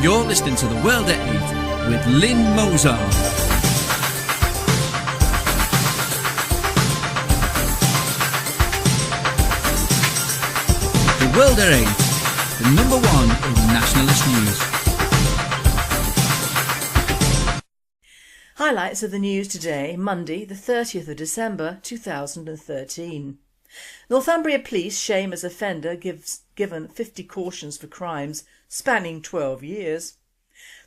You're listening to The World at 8 with Lynn Mozart. The World at 8, the number one in nationalist news. Highlights of the news today, Monday the 30th of December 2013. Northumbria Police Shame as offender given 50 cautions for crimes spanning 12 years.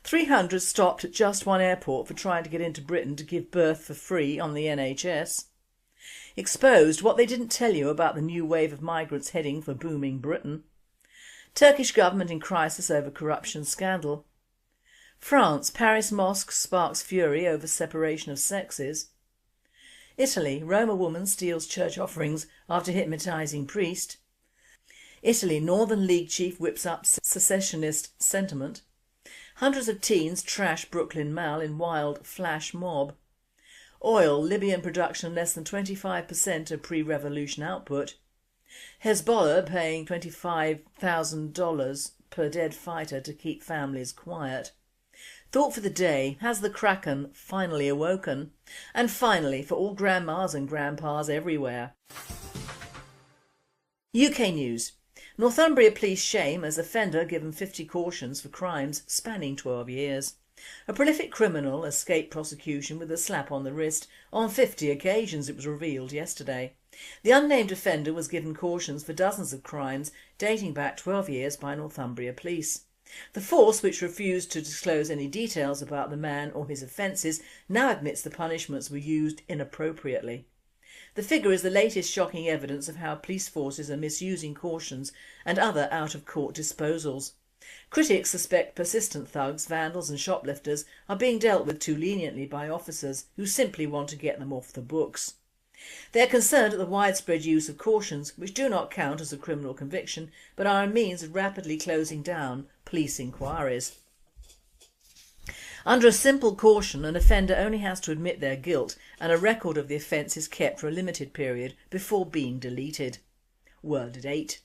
300 stopped at just one airport for trying to get into Britain to give birth for free on the NHS. Exposed what they didn't tell you about the new wave of migrants heading for booming Britain. Turkish government in crisis over corruption scandal. France, Paris mosque sparks fury over separation of sexes. Italy, Roma woman steals church offerings after hypnotising priest. Italy, Northern League chief whips up secessionist sentiment. Hundreds of teens trash Brooklyn Mall in wild flash mob. Oil, Libyan production less than 25% of pre-revolution output. Hezbollah paying $25,000 per dead fighter to keep families quiet. Thought for the day, has the Kraken finally awoken? And finally, for all grandmas and grandpas everywhere. UK news. Northumbria Police Shame as offender given 50 cautions for crimes spanning 12 years. A prolific criminal escaped prosecution with a slap on the wrist on 50 occasions, it was revealed yesterday. The unnamed offender was given cautions for dozens of crimes dating back 12 years by Northumbria Police. The force, which refused to disclose any details about the man or his offences, now admits the punishments were used inappropriately. The figure is the latest shocking evidence of how police forces are misusing cautions and other out-of-court disposals. Critics suspect persistent thugs, vandals and shoplifters are being dealt with too leniently by officers who simply want to get them off the books. They are concerned at the widespread use of cautions, which do not count as a criminal conviction but are a means of rapidly closing down police inquiries. Under a simple caution, an offender only has to admit their guilt and a record of the offence is kept for a limited period before being deleted. World at 8.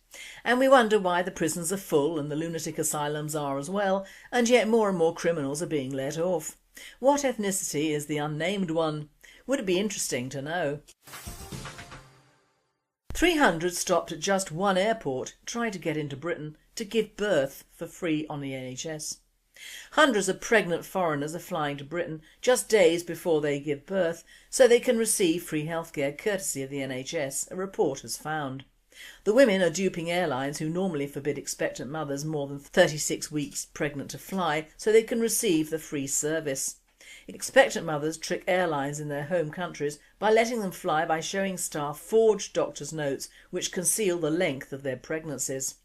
And we wonder why the prisons are full and the lunatic asylums are as well, and yet more and more criminals are being let off. What ethnicity is the unnamed one? Would it be interesting to know? 300 stopped at just one airport trying to get into Britain to give birth for free on the NHS. Hundreds of pregnant foreigners are flying to Britain just days before they give birth so they can receive free healthcare courtesy of the NHS, a report has found. The women are duping airlines who normally forbid expectant mothers more than 36 weeks pregnant to fly so they can receive the free service. Expectant mothers trick airlines in their home countries by letting them fly by showing staff forged doctors' notes which conceal the length of their pregnancies.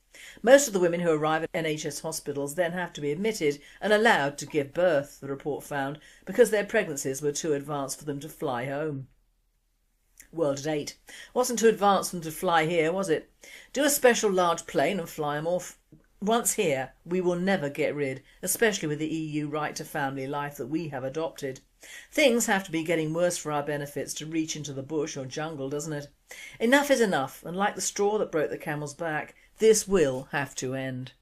Most of the women who arrive at NHS hospitals then have to be admitted and allowed to give birth, the report found, because their pregnancies were too advanced for them to fly home. World at 8. Wasn't too advanced for them to fly here, was it? Do a special large plane and fly them off. Once here, we will never get rid, especially with the EU right to family life that we have adopted. Things have to be getting worse for our benefits to reach into the bush or jungle, doesn't it? Enough is enough, and like the straw that broke the camel's back, this will have to end.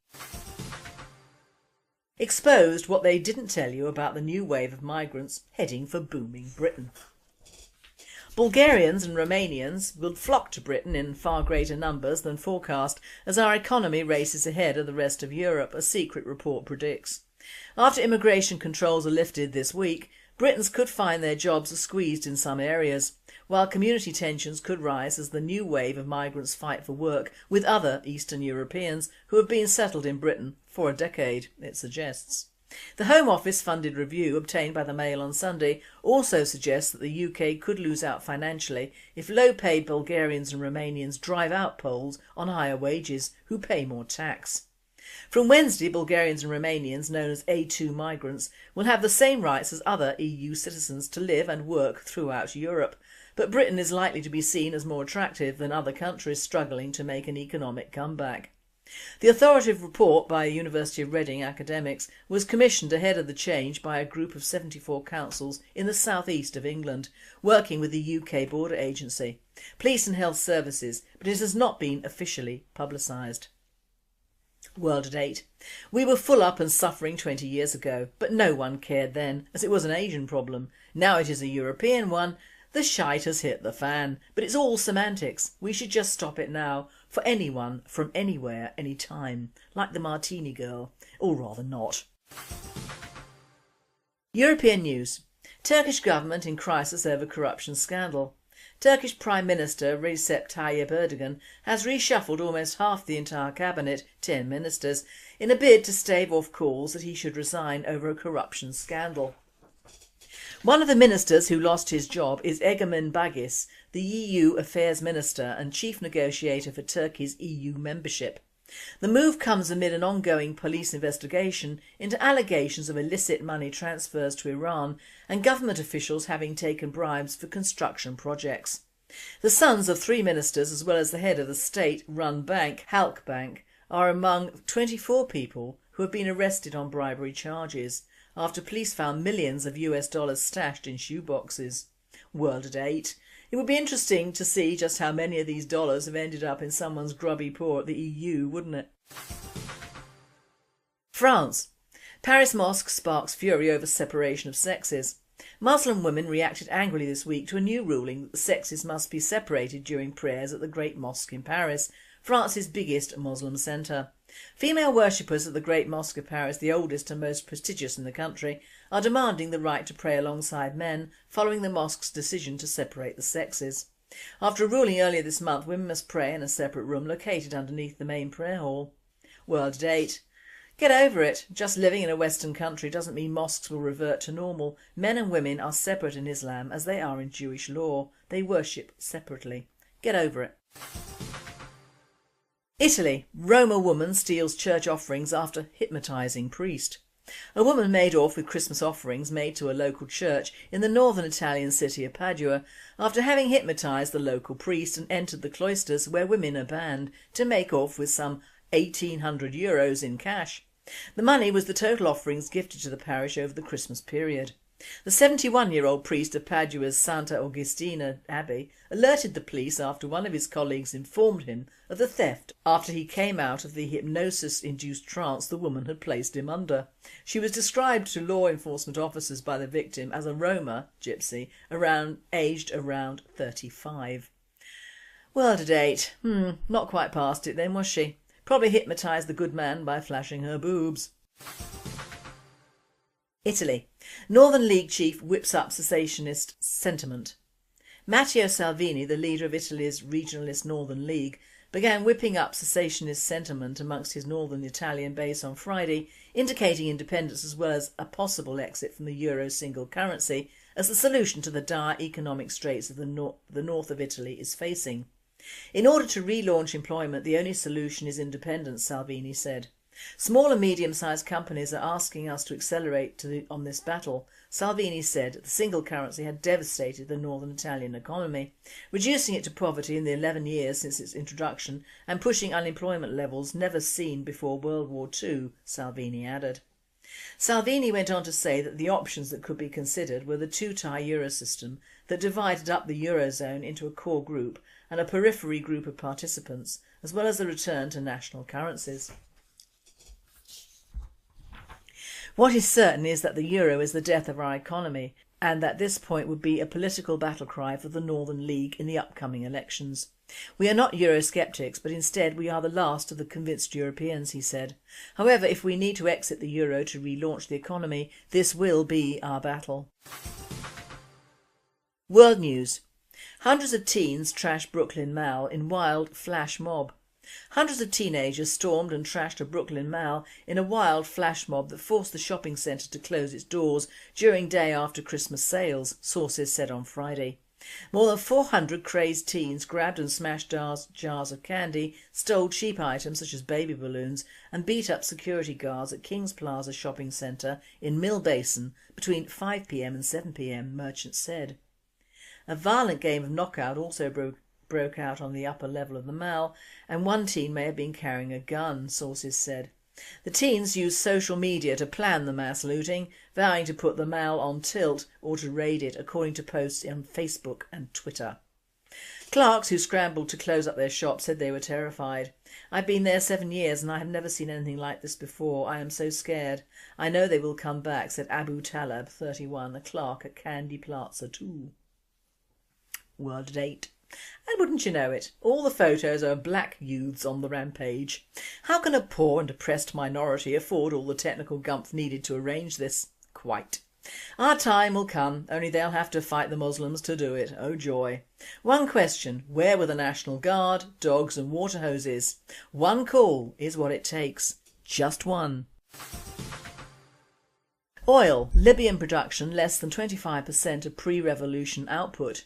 Exposed what they didn't tell you about the new wave of migrants heading for booming Britain. Bulgarians and Romanians will flock to Britain in far greater numbers than forecast as our economy races ahead of the rest of Europe, a secret report predicts. After immigration controls are lifted this week, Britons could find their jobs are squeezed in some areas, while community tensions could rise as the new wave of migrants fight for work with other Eastern Europeans who have been settled in Britain for a decade, it suggests. The Home Office funded review obtained by the Mail on Sunday also suggests that the UK could lose out financially if low-paid Bulgarians and Romanians drive out Poles on higher wages who pay more tax. From Wednesday, Bulgarians and Romanians, known as A2 migrants, will have the same rights as other EU citizens to live and work throughout Europe, but Britain is likely to be seen as more attractive than other countries struggling to make an economic comeback. The authoritative report by University of Reading academics was commissioned ahead of the change by a group of 74 councils in the south-east of England, working with the UK Border Agency, Police and Health Services, but it has not been officially publicised. World at 8. We were full up and suffering 20 years ago, but no one cared then, as it was an Asian problem. Now it is a European one. The shite has hit the fan, but it's all semantics. We should just stop it now, for anyone, from anywhere, anytime, like the Martini girl, or rather not. European news. Turkish government in crisis over corruption scandal. Turkish Prime Minister Recep Tayyip Erdogan has reshuffled almost half the entire cabinet, 10 ministers, in a bid to stave off calls that he should resign over a corruption scandal. One of the ministers who lost his job is Egemen Bagis, the EU Affairs Minister and chief negotiator for Turkey's EU membership. The move comes amid an ongoing police investigation into allegations of illicit money transfers to Iran and government officials having taken bribes for construction projects. The sons of 3 ministers as well as the head of the state-run bank, Halk Bank, are among 24 people who have been arrested on bribery charges after police found millions of US dollars stashed in shoeboxes. World at 8. It would be interesting to see just how many of these dollars have ended up in someone's grubby paw at the EU, wouldn't it? France. Paris mosque sparks fury over separation of sexes. Muslim women reacted angrily this week to a new ruling that the sexes must be separated during prayers at the Great Mosque in Paris, France's biggest Muslim centre. Female worshippers at the Great Mosque of Paris, the oldest and most prestigious in the country, are demanding the right to pray alongside men following the mosque's decision to separate the sexes. After a ruling earlier this month, women must pray in a separate room located underneath the main prayer hall. World at 8. Get over it. Just living in a Western country doesn't mean mosques will revert to normal. Men and women are separate in Islam as they are in Jewish law. They worship separately. Get over it. Italy. Roma woman steals church offerings after hypnotising priest. A woman made off with Christmas offerings made to a local church in the northern Italian city of Padua after having hypnotised the local priest and entered the cloisters where women are banned to make off with some €1,800 in cash. The money was the total offerings gifted to the parish over the Christmas period. The 71-year-old priest of Padua's Santa Augustina Abbey alerted the police after one of his colleagues informed him of the theft after he came out of the hypnosis-induced trance the woman had placed him under. She was described to law enforcement officers by the victim as a Roma gypsy aged around 35. World at 8. Not quite past it then, was she? Probably hypnotised the good man by flashing her boobs. Italy. Northern League chief whips up secessionist sentiment. Matteo Salvini, the leader of Italy's regionalist Northern League, began whipping up secessionist sentiment amongst his northern Italian base on Friday, indicating independence as well as a possible exit from the euro single currency as the solution to the dire economic straits of the north of Italy is facing. In order to relaunch employment, the only solution is independence, Salvini said. Small and medium-sized companies are asking us to accelerate on this battle. Salvini said the single currency had devastated the northern Italian economy, reducing it to poverty in the 11 years since its introduction and pushing unemployment levels never seen before World War II, Salvini added. Salvini went on to say that the options that could be considered were the two-tier euro system that divided up the eurozone into a core group and a periphery group of participants, as well as the return to national currencies. What is certain is that the euro is the death of our economy and that this point would be a political battle cry for the Northern League in the upcoming elections. We are not Eurosceptics, but instead we are the last of the convinced Europeans, he said. However, if we need to exit the euro to relaunch the economy, this will be our battle. World news. Hundreds of teens trash Brooklyn Mall in wild flash mob. Hundreds of teenagers stormed and trashed a Brooklyn Mall in a wild flash mob that forced the shopping centre to close its doors during day after Christmas sales, sources said on Friday. More than 400 crazed teens grabbed and smashed jars of candy, stole cheap items such as baby balloons and beat up security guards at Kings Plaza shopping centre in Mill Basin between 5 p.m. and 7 p.m, merchants said. A violent game of knockout also broke out on the upper level of the mall, and one teen may have been carrying a gun, sources said. The teens used social media to plan the mass looting, vowing to put the mall on tilt or to raid it, according to posts on Facebook and Twitter. Clerks who scrambled to close up their shops said they were terrified. "I've been there 7 years and I have never seen anything like this before. I am so scared. I know they will come back," said Abu Talab, 31, a clerk at Candy Plaza 2. World at 8. And wouldn't you know it, all the photos are of black youths on the rampage. How can a poor and oppressed minority afford all the technical gumph needed to arrange this? Quite. Our time will come, only they'll have to fight the Muslims to do it. Oh joy. One question, where were the National Guard, dogs and water hoses? One call is what it takes. Just one. Oil. Libyan production less than 25% of pre-revolution output.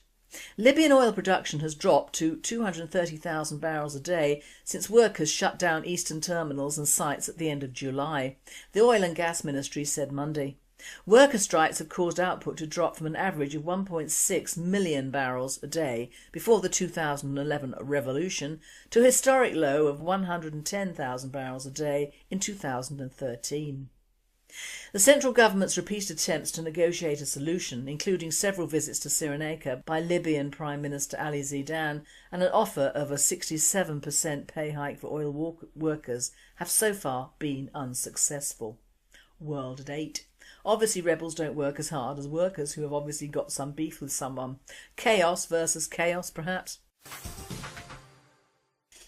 Libyan oil production has dropped to 230,000 barrels a day since workers shut down eastern terminals and sites at the end of July, the Oil and Gas Ministry said Monday. Worker strikes have caused output to drop from an average of 1.6 million barrels a day before the 2011 revolution to a historic low of 110,000 barrels a day in 2013. The central government's repeated attempts to negotiate a solution, including several visits to Cyrenaica by Libyan Prime Minister Ali Zidane and an offer of a 67% pay hike for oil workers, have so far been unsuccessful. World at 8. Obviously rebels don't work as hard as workers who have obviously got some beef with someone. Chaos versus chaos, perhaps.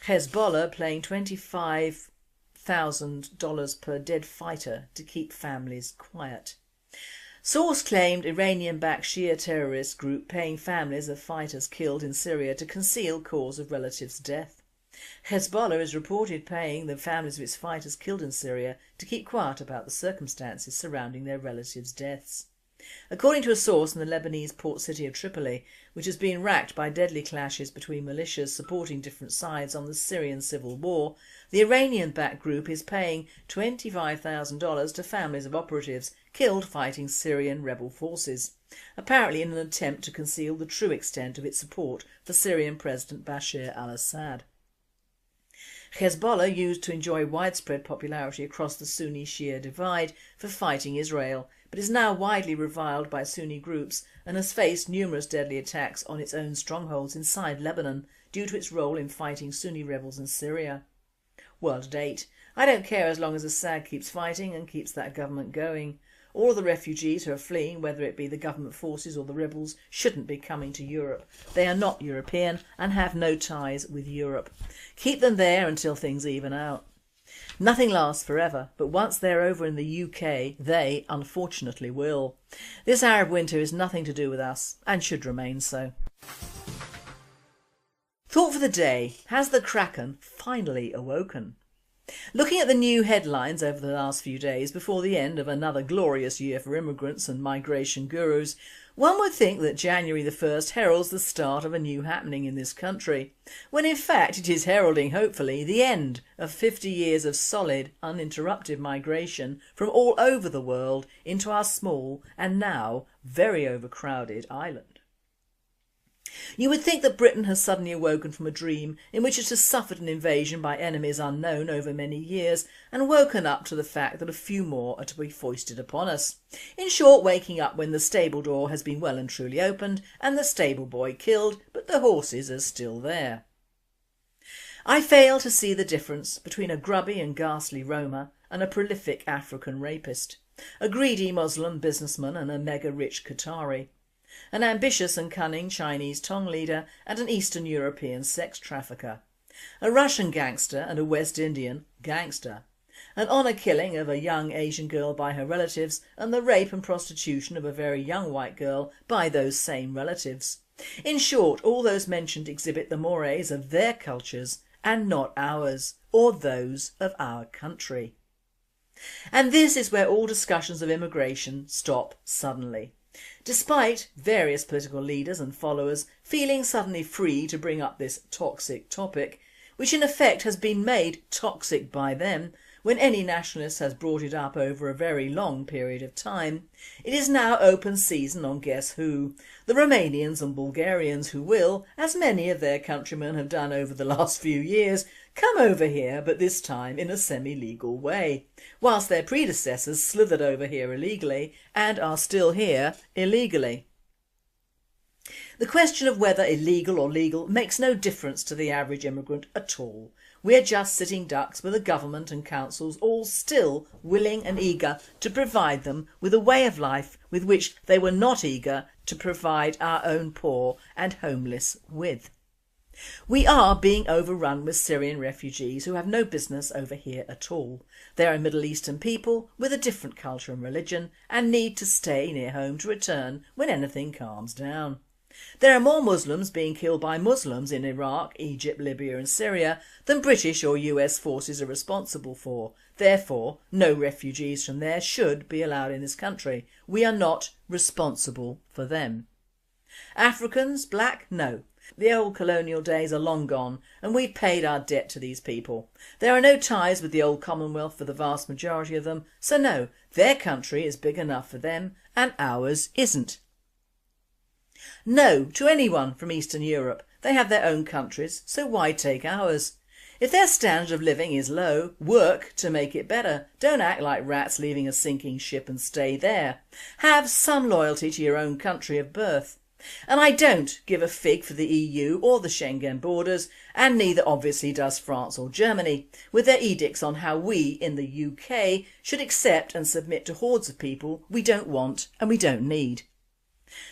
Hezbollah paying $25,000 per dead fighter to keep families quiet. Source claimed Iranian-backed Shia terrorist group paying families of fighters killed in Syria to conceal cause of relatives' death. Hezbollah is reported paying the families of its fighters killed in Syria to keep quiet about the circumstances surrounding their relatives' deaths. According to a source in the Lebanese port city of Tripoli, which has been racked by deadly clashes between militias supporting different sides on the Syrian civil war, the Iranian-backed group is paying $25,000 to families of operatives killed fighting Syrian rebel forces, apparently in an attempt to conceal the true extent of its support for Syrian President Bashar al-Assad. Hezbollah used to enjoy widespread popularity across the Sunni-Shia divide for fighting Israel, but is now widely reviled by Sunni groups and has faced numerous deadly attacks on its own strongholds inside Lebanon due to its role in fighting Sunni rebels in Syria. World at 8. I don't care as long as Assad keeps fighting and keeps that government going. All of the refugees who are fleeing, whether it be the government forces or the rebels, shouldn't be coming to Europe. They are not European and have no ties with Europe. Keep them there until things even out. Nothing lasts forever, but once they're over in the UK, they unfortunately will. This Arab winter is nothing to do with us and should remain so. Thought for the day. Has the Kraken finally awoken? Looking at the new headlines over the last few days before the end of another glorious year for immigrants and migration gurus, one would think that January the 1st heralds the start of a new happening in this country, when in fact it is heralding, hopefully, the end of 50 years of solid, uninterrupted migration from all over the world into our small and now very overcrowded island. You would think that Britain has suddenly awoken from a dream in which it has suffered an invasion by enemies unknown over many years and woken up to the fact that a few more are to be foisted upon us. In short, waking up when the stable door has been well and truly opened and the stable boy killed, but the horses are still there. I fail to see the difference between a grubby and ghastly Roma and a prolific African rapist, a greedy Muslim businessman and a mega-rich Qatari, an ambitious and cunning Chinese Tong leader and an Eastern European sex trafficker, a Russian gangster and a West Indian gangster, an honour killing of a young Asian girl by her relatives and the rape and prostitution of a very young white girl by those same relatives. In short, all those mentioned exhibit the mores of their cultures and not ours or those of our country. And this is where all discussions of immigration stop suddenly. Despite various political leaders and followers feeling suddenly free to bring up this toxic topic, which in effect has been made toxic by them when any nationalist has brought it up over a very long period of time, it is now open season on guess who, the Romanians and Bulgarians who will, as many of their countrymen have done over the last few years, come over here but this time in a semi-legal way, whilst their predecessors slithered over here illegally and are still here illegally. The question of whether illegal or legal makes no difference to the average immigrant at all. We are just sitting ducks with a government and councils all still willing and eager to provide them with a way of life with which they were not eager to provide our own poor and homeless with. We are being overrun with Syrian refugees who have no business over here at all. They are Middle Eastern people with a different culture and religion and need to stay near home to return when anything calms down. There are more Muslims being killed by Muslims in Iraq, Egypt, Libya and Syria than British or US forces are responsible for. Therefore, no refugees from there should be allowed in this country. We are not responsible for them. Africans, black? No. The old colonial days are long gone and we've paid our debt to these people. There are no ties with the old Commonwealth for the vast majority of them, so no, their country is big enough for them and ours isn't. No to anyone from Eastern Europe. They have their own countries, so why take ours? If their standard of living is low, work to make it better. Don't act like rats leaving a sinking ship and stay there. Have some loyalty to your own country of birth. And I don't give a fig for the EU or the Schengen borders, and neither obviously does France or Germany, with their edicts on how we in the UK should accept and submit to hordes of people we don't want and we don't need.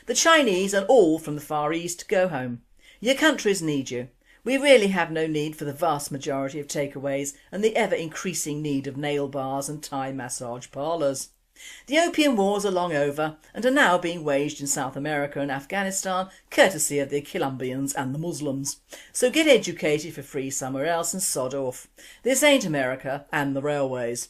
The Chinese and all from the Far East go home. Your countries need you. We really have no need for the vast majority of takeaways and the ever increasing need of nail bars and Thai massage parlours. The opium wars are long over and are now being waged in South America and Afghanistan courtesy of the Colombians and the Muslims. So get educated for free somewhere else and sod off. This ain't America and the railways.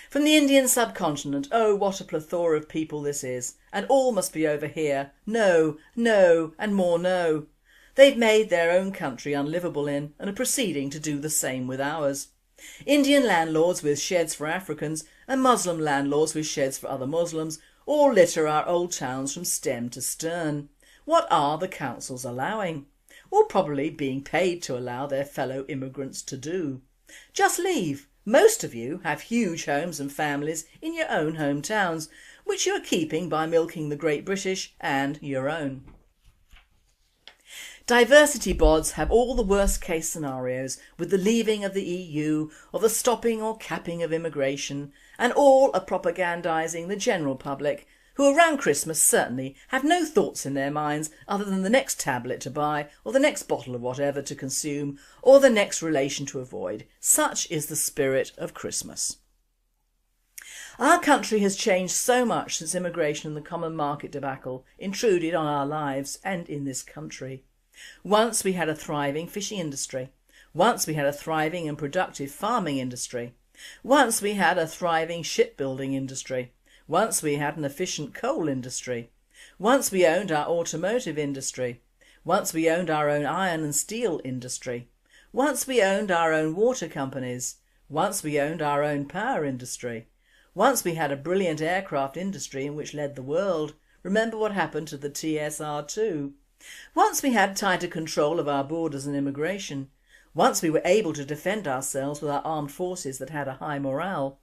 From the Indian subcontinent, oh what a plethora of people this is, and all must be over here. No, no and more no. They've made their own country unlivable in and are proceeding to do the same with ours. Indian landlords with sheds for Africans and Muslim landlords with sheds for other Muslims all litter our old towns from stem to stern. What are the councils allowing? Or probably being paid to allow their fellow immigrants to do? Just leave. Most of you have huge homes and families in your own hometowns, which you are keeping by milking the Great British and your own. Diversity bods have all the worst case scenarios with the leaving of the EU or the stopping or capping of immigration, and all are propagandising the general public who around Christmas certainly have no thoughts in their minds other than the next tablet to buy or the next bottle of whatever to consume or the next relation to avoid. Such is the spirit of Christmas. Our country has changed so much since immigration and the common market debacle intruded on our lives and in this country. Once we had a thriving fishing industry. Once we had a thriving and productive farming industry. Once we had a thriving shipbuilding industry. Once we had an efficient coal industry. Once we owned our automotive industry. Once we owned our own iron and steel industry. Once we owned our own water companies. Once we owned our own power industry. Once we had a brilliant aircraft industry in which led the world. Remember what happened to the TSR-2. Once we had tighter control of our borders and immigration. Once we were able to defend ourselves with our armed forces that had a high morale.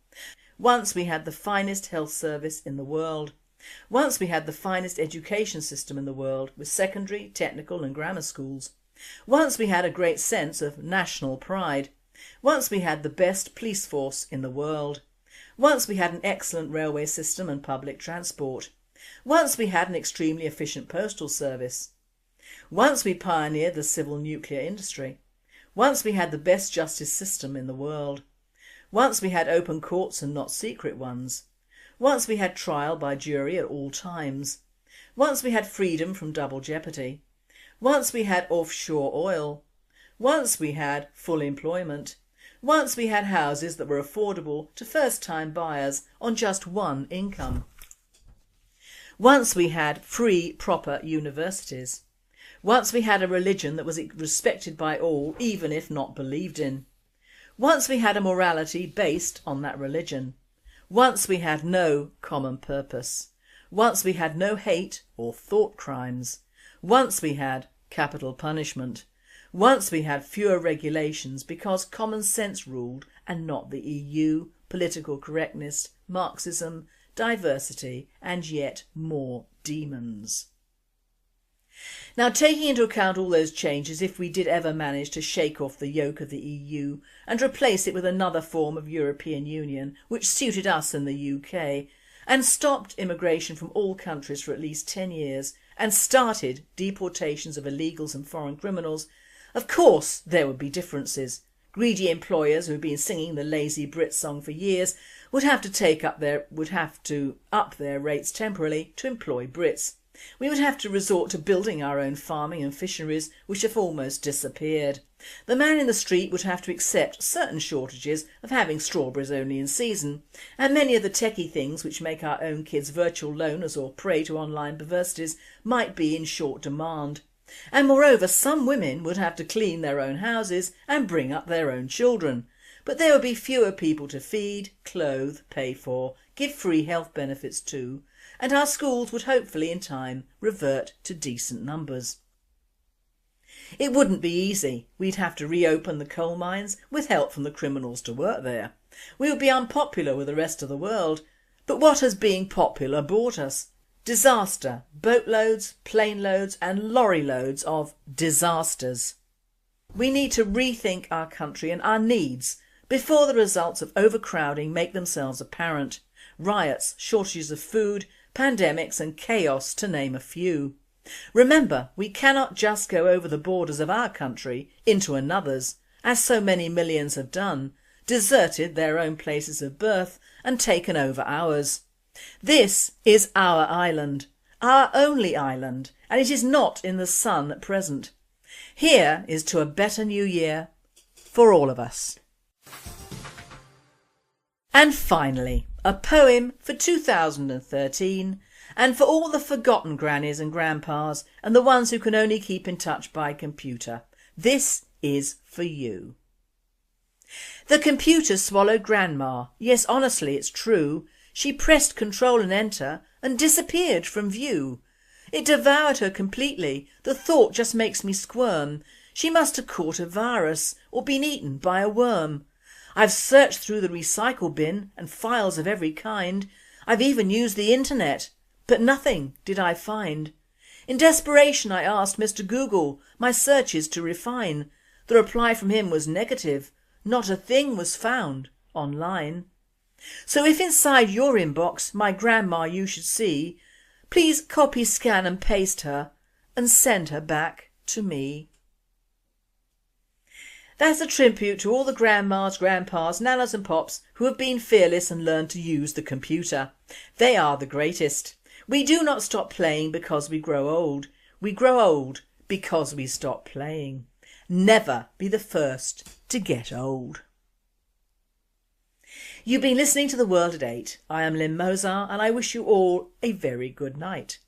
Once we had the finest health service in the world. Once we had the finest education system in the world with secondary, technical and grammar schools. Once we had a great sense of national pride. Once we had the best police force in the world. Once we had an excellent railway system and public transport. Once we had an extremely efficient postal service. Once we pioneered the civil nuclear industry. Once we had the best justice system in the world. Once we had open courts and not secret ones. Once we had trial by jury at all times. Once we had freedom from double jeopardy. Once we had offshore oil. Once we had full employment. Once we had houses that were affordable to first-time buyers on just one income. Once we had free, proper universities. Once we had a religion that was respected by all, even if not believed in. Once we had a morality based on that religion. Once we had no common purpose. Once we had no hate or thought crimes. Once we had capital punishment. Once we had fewer regulations because common sense ruled and not the EU, political correctness, Marxism, diversity and yet more demons. Now, taking into account all those changes, if we did ever manage to shake off the yoke of the EU and replace it with another form of European Union which suited us in the UK, and stopped immigration from all countries for at least 10 years and started deportations of illegals and foreign criminals, of course there would be differences. Greedy employers who have been singing the Lazy Brit song for years would have to up their rates temporarily to employ Brits. We would have to resort to building our own farming and fisheries which have almost disappeared. The man in the street would have to accept certain shortages of having strawberries only in season, and many of the techie things which make our own kids virtual loners or prey to online perversities might be in short demand. And moreover, some women would have to clean their own houses and bring up their own children. But there would be fewer people to feed, clothe, pay for, give free health benefits to, and our schools would hopefully in time revert to decent numbers. It wouldn't be easy. We'd have to reopen the coal mines with help from the criminals to work there. We would be unpopular with the rest of the world. But what has being popular brought us? Disaster, boatloads, plane loads and lorry loads of disasters. We need to rethink our country and our needs before the results of overcrowding make themselves apparent. Riots, shortages of food, pandemics and chaos, to name a few. Remember, we cannot just go over the borders of our country into another's, as so many millions have done, deserted their own places of birth and taken over ours. This is our island, our only island, and it is not in the sun at present. Here is to a better new year for all of us. And finally, a poem for 2013 and for all the forgotten grannies and grandpas and the ones who can only keep in touch by computer. This is for you. The computer swallowed Grandma. Yes, honestly, it's true. She pressed Control and Enter and disappeared from view. It devoured her completely. The thought just makes me squirm. She must have caught a virus or been eaten by a worm. I've searched through the recycle bin and files of every kind. I've even used the internet, but nothing did I find. In desperation I asked Mr. Google my searches to refine. The reply from him was negative. Not a thing was found online. So if inside your inbox my grandma you should see, please copy, scan and paste her and send her back to me. That's a tribute to all the grandmas, grandpas, nanas and pops who have been fearless and learned to use the computer. They are the greatest. We do not stop playing because we grow old. We grow old because we stop playing. Never be the first to get old. You've been listening to The World at 8. I am Lynn Mozart and I wish you all a very good night.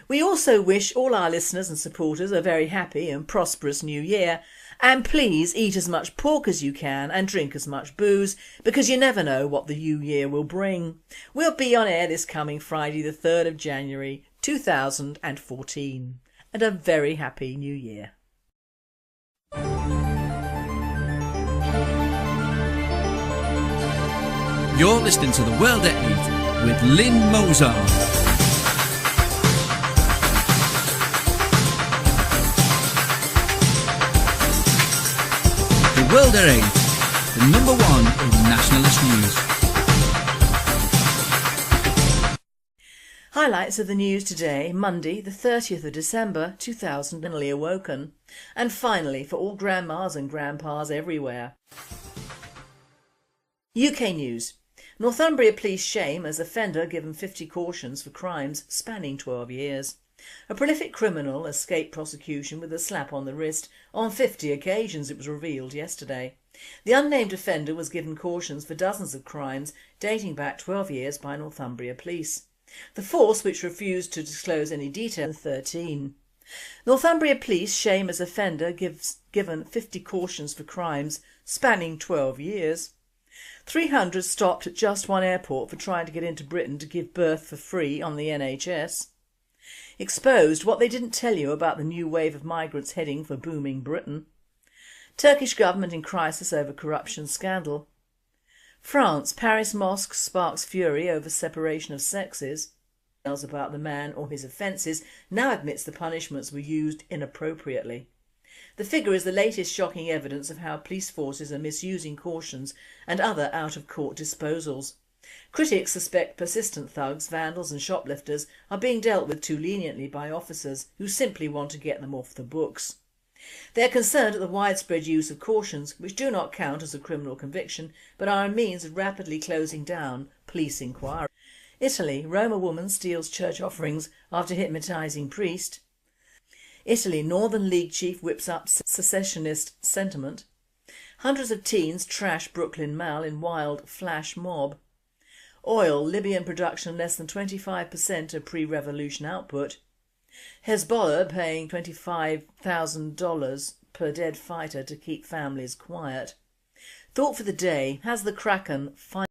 We also wish all our listeners and supporters a very happy and prosperous new year, and please eat as much pork as you can and drink as much booze, because you never know what the new year will bring. We'll be on air this coming Friday the 3rd of January 2014, and a very happy new year. You're listening to The World at 8 with Lynn Mozart. The World at 8, the number one in nationalist news. Highlights of the news today, Monday the 30th of December 2000, awoken. And finally, for all grandmas and grandpas everywhere. UK news. Northumbria Police Shamed as offender given 50 cautions for crimes spanning 12 years. A prolific criminal escaped prosecution with a slap on the wrist on 50 occasions, it was revealed yesterday. The unnamed offender was given cautions for dozens of crimes dating back 12 years by Northumbria Police. The force, which refused to disclose any detail, 13. Northumbria Police Shamed as offender given 50 cautions for crimes spanning 12 years. 300 stopped at just one airport for trying to get into Britain to give birth for free on the NHS. Exposed what they didn't tell you about the new wave of migrants heading for booming Britain. Turkish government in crisis over corruption scandal. France, Paris mosque sparks fury over separation of sexes. details about the man or his offences now admits the punishments were used inappropriately. The figure is the latest shocking evidence of how police forces are misusing cautions and other out-of-court disposals. Critics suspect persistent thugs, vandals and shoplifters are being dealt with too leniently by officers who simply want to get them off the books. They are concerned at the widespread use of cautions which do not count as a criminal conviction but are a means of rapidly closing down police inquiries. Italy, Roma woman steals church offerings after hypnotising priest. Italy, Northern League chief whips up secessionist sentiment. Hundreds of teens trash Brooklyn Mall in wild flash mob. Oil, Libyan production less than 25% of pre-revolution output. Hezbollah paying $25,000 per dead fighter to keep families quiet. Thought for the day: has the Kraken finally